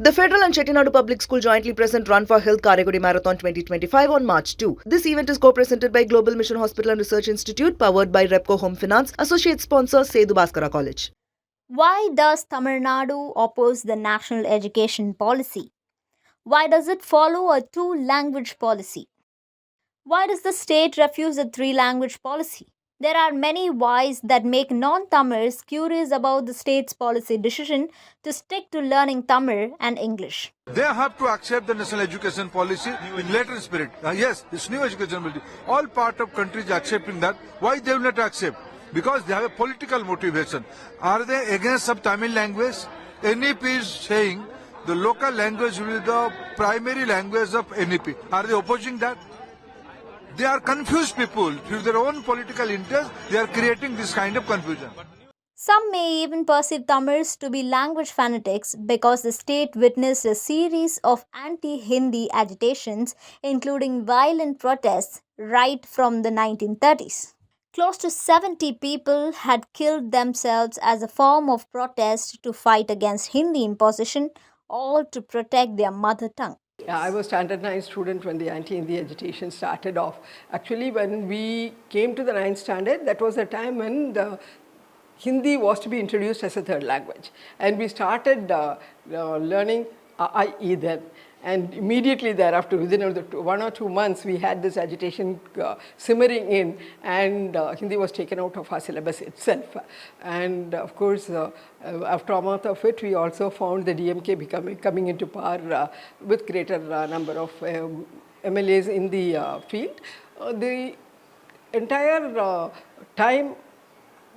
The Federal and Chettinadu Public School jointly present Run for Health Karegudi Marathon 2025 on March 2. This event is co-presented by Global Mission Hospital and Research Institute, powered by Repco Home Finance, associate sponsor Sethu Bhaskara College. Why does Tamil Nadu oppose the national education policy? Why does it follow a two-language policy? Why does the state refuse a three-language policy? There are many whys that make non-Tamils curious about the state's policy decision to stick to learning Tamil and English. They have to accept the national education policy in later spirit. Yes, this new education policy. All part of countries accepting that. Why they will not accept? Because they have a political motivation. Are they against some Tamil language? NEP is saying the local language will be the primary language of NEP. Are they opposing that? They are confused people. Through their own political interest, they are creating this kind of confusion. Some may even perceive Tamils to be language fanatics because the state witnessed a series of anti-Hindi agitations, including violent protests, right from the 1930s. Close to 70 people had killed themselves as a form of protest to fight against Hindi imposition, all to protect their mother tongue. I was standard 9 student when the anti-Hindi agitation started off. Actually, when we came to the 9th standard, that was a time when the Hindi was to be introduced as a third language. And we started learning A-I-E then. And immediately thereafter, within 1 or 2 months, we had this agitation simmering in, and Hindi was taken out of our syllabus itself. And of course, aftermath of it, we also found the DMK coming into power with greater number of MLAs in the field. The entire time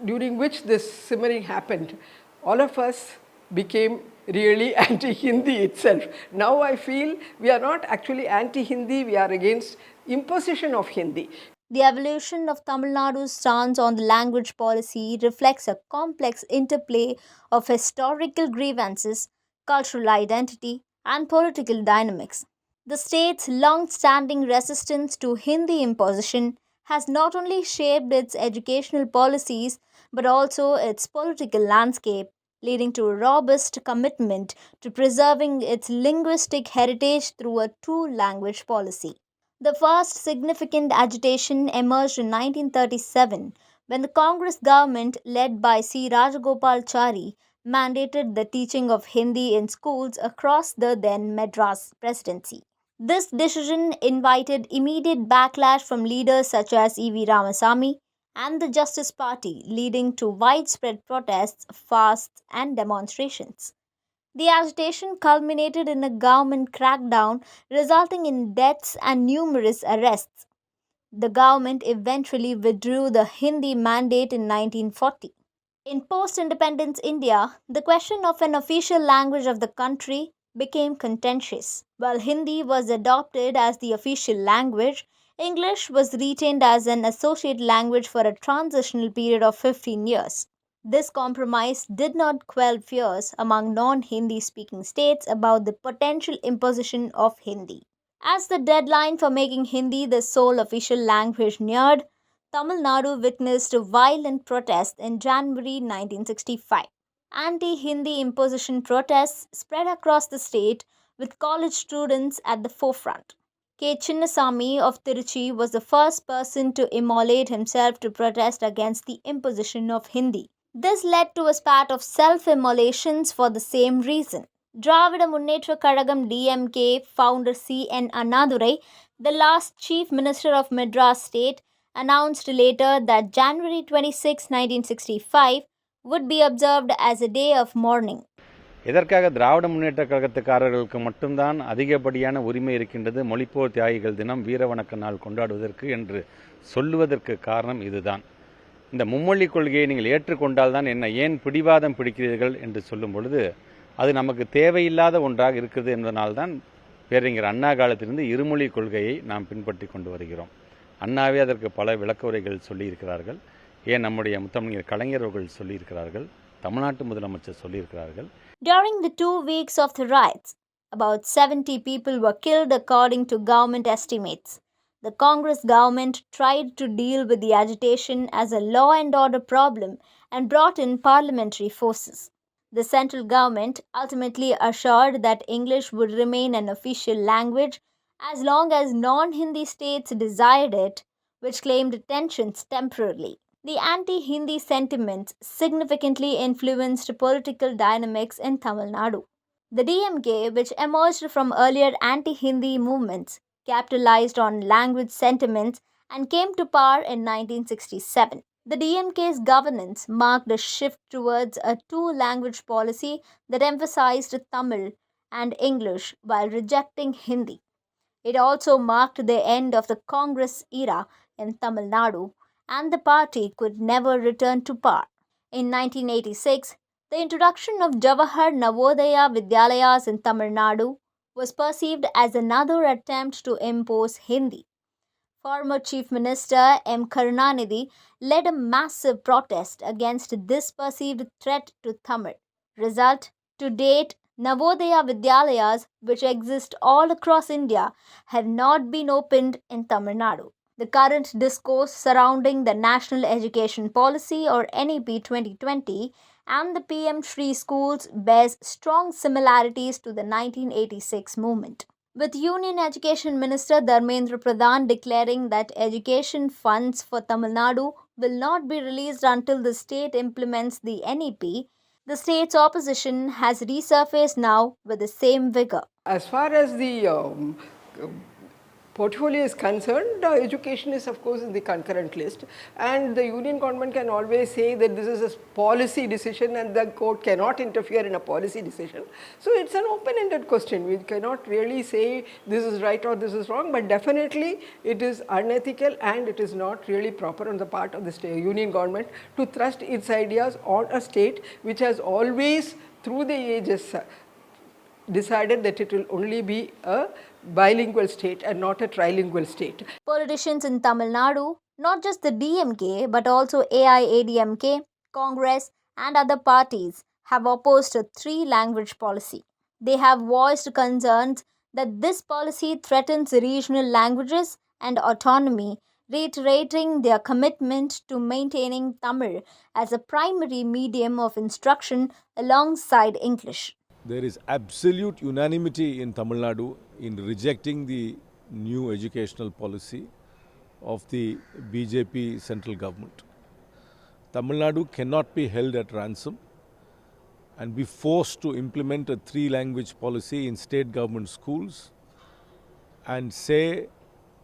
during which this simmering happened, all of us became really anti-Hindi itself. Now I feel we are not actually anti-Hindi, we are against imposition of Hindi. The evolution of Tamil Nadu's stance on the language policy reflects a complex interplay of historical grievances, cultural identity, and political dynamics. The state's long-standing resistance to Hindi imposition has not only shaped its educational policies but also its political landscape, leading to a robust commitment to preserving its linguistic heritage through a two-language policy. The first significant agitation emerged in 1937 when the Congress government, led by C. Rajagopalachari, mandated the teaching of Hindi in schools across the then Madras Presidency. This decision invited immediate backlash from leaders such as E.V. Ramasamy and the Justice Party, leading to widespread protests, fasts, and demonstrations. The agitation culminated in a government crackdown, resulting in deaths and numerous arrests. The government eventually withdrew the Hindi mandate in 1940. In post independence India, the question of an official language of the country became contentious. While Hindi was adopted as the official language, English was retained as an associate language for a transitional period of 15 years. This compromise did not quell fears among non Hindi speaking states about the potential imposition of Hindi. As the deadline for making Hindi the sole official language neared, Tamil Nadu witnessed violent protests in January 1965. Anti Hindi imposition protests spread across the state, with college students at the forefront. K. Chinnasamy of Tiruchi was the first person to immolate himself to protest against the imposition of Hindi. This led to a spat of self-immolations for the same reason. Dravida Munnetra Kazhagam DMK founder C.N. Annadurai, the last chief minister of Madras state, announced later that January 26, 1965 would be observed as a day of mourning. இதற்காக திராவிட முன்னேற்ற கழகத்துக்காரர்களுக்கு மட்டும்தான் அதிகப்படியான உரிமை இருக்கின்றது மொழிப்போர் தியாகிகள் தினம் வீரவணக்க நாள் கொண்டாடுவதற்கு என்று சொல்லுவதற்கு காரணம் இதுதான். இந்த மும்மொழி கொள்கையை நீங்கள் ஏற்றுக்கொண்டால் தான் என்ன ஏன் பிடிவாதம் பிடிக்கிறீர்கள் என்று சொல்லும் பொழுது அது நமக்கு தேவையில்லாத ஒன்றாக இருக்கிறது என்பதனால்தான் பேரறிஞர் அண்ணா காலத்திலிருந்து இருமொழி கொள்கையை நாம் பின்பற்றி கொண்டு வருகிறோம். அண்ணாவே அதற்கு பல விளக்கவுரைகள் சொல்லியிருக்கிறார்கள். ஏன் நம்முடைய முத்தமிழர் கலைஞர் அவர்கள் சொல்லியிருக்கிறார்கள். தமிழ்நாட்டு முதலமைச்சர் சொல்லியிருக்கிறார்கள். During the 2 weeks of the riots, about 70 people were killed according to government estimates. The Congress government tried to deal with the agitation as a law and order problem and brought in parliamentary forces. The central government ultimately assured that English would remain an official language as long as non Hindi states desired it, which claimed tensions temporarily. The anti Hindi sentiments significantly influenced political dynamics in Tamil Nadu. The DMK, which emerged from earlier anti Hindi movements, capitalized on language sentiments and came to power in 1967. The DMK's governance marked a shift towards a two-language policy that emphasized Tamil and English while rejecting Hindi. It also marked the end of the Congress era in Tamil Nadu, and the party could never return to power. In 1986, the introduction of Jawahar Navodaya Vidyalayas in Tamil Nadu was perceived as another attempt to impose Hindi. Former Chief Minister M. Karunanidhi led a massive protest against this perceived threat to Tamil. Result: to date, Navodaya Vidyalayas, which exist all across India, have not been opened in Tamil Nadu. The current discourse surrounding the National Education Policy or NEP 2020 and the PM Shri schools bears strong similarities to the 1986 movement, with Union Education Minister Dharmendra Pradhan declaring that education funds for Tamil Nadu will not be released until the state implements the NEP. The state's opposition has resurfaced now with the same vigor. As far as the portfolio is concerned, education is of course in the concurrent list, and the union government can always say that this is a policy decision and the court cannot interfere in a policy decision. So it's an open-ended question. We cannot really say this is right or this is wrong, but definitely it is unethical and it is not really proper on the part of the union government to thrust its ideas on a state which has always through the ages decided that it will only be a bilingual state and not a trilingual state. Politicians in Tamil Nadu, not just the DMK but also AIADMK, Congress and other parties, have opposed a three-language policy. They have voiced concerns that this policy threatens regional languages and autonomy, reiterating their commitment to maintaining Tamil as a primary medium of instruction alongside English. There is absolute unanimity in Tamil Nadu in rejecting the new educational policy of the BJP central government. Tamil Nadu cannot be held at ransom and be forced to implement a three-language policy in state government schools and say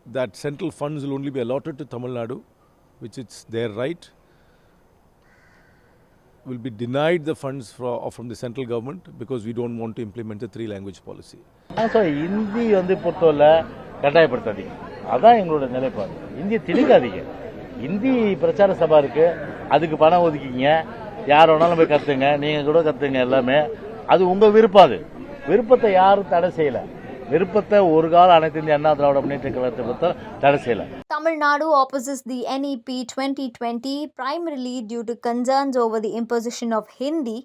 that central funds will only be allotted to Tamil Nadu, which is their right, will be denied the funds from the central government because we don't want to implement a three-language policy. So Hindi பொறுத்தவரை கட்டாயப்படுத்தாதீங்க, அதான் எங்களோட நிலைப்பாடு. ஹிந்தியை திணிக்காதீங்க. ஹிந்தி பிரச்சார சபா இருக்கு, அதுக்கு பணம் ஒதுக்கிங்க, யார் வேணாலும் போய் கத்துங்க, நீங்க கூட கத்துங்க, எல்லாமே அது உங்க விருப்பம். அது விருப்பத்தை யாரும் தடை செய்யல. விருப்பத்தை ஒரு கால அனைத்து இந்திய அண்ணா திராவிட முன்னேற்ற கழகத்தை தடை செய்யல. Tamil Nadu opposes the NEP 2020 primarily due to concerns over the imposition of Hindi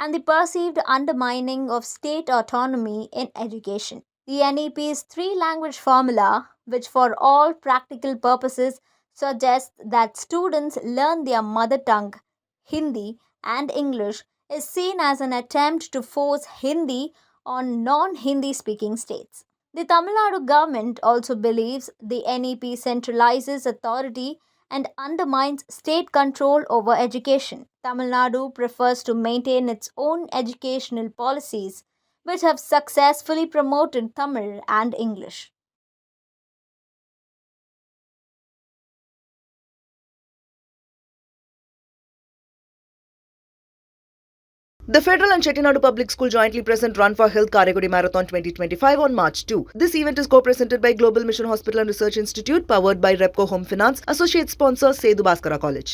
and the perceived undermining of state autonomy in education. The NEP's three-language formula, which for all practical purposes suggests that students learn their mother tongue, Hindi and English, is seen as an attempt to force Hindi on non-Hindi speaking states. The Tamil Nadu government also believes the NEP centralizes authority and undermines state control over education. Tamil Nadu prefers to maintain its own educational policies, which have successfully promoted Tamil and English. The Federal and Chettinadu Public School jointly present Run for Health Karegudi Marathon 2025 on March 2. This event is co-presented by Global Mission Hospital and Research Institute, powered by Repco Home Finance, associate sponsor Sedhu Bhaskara College.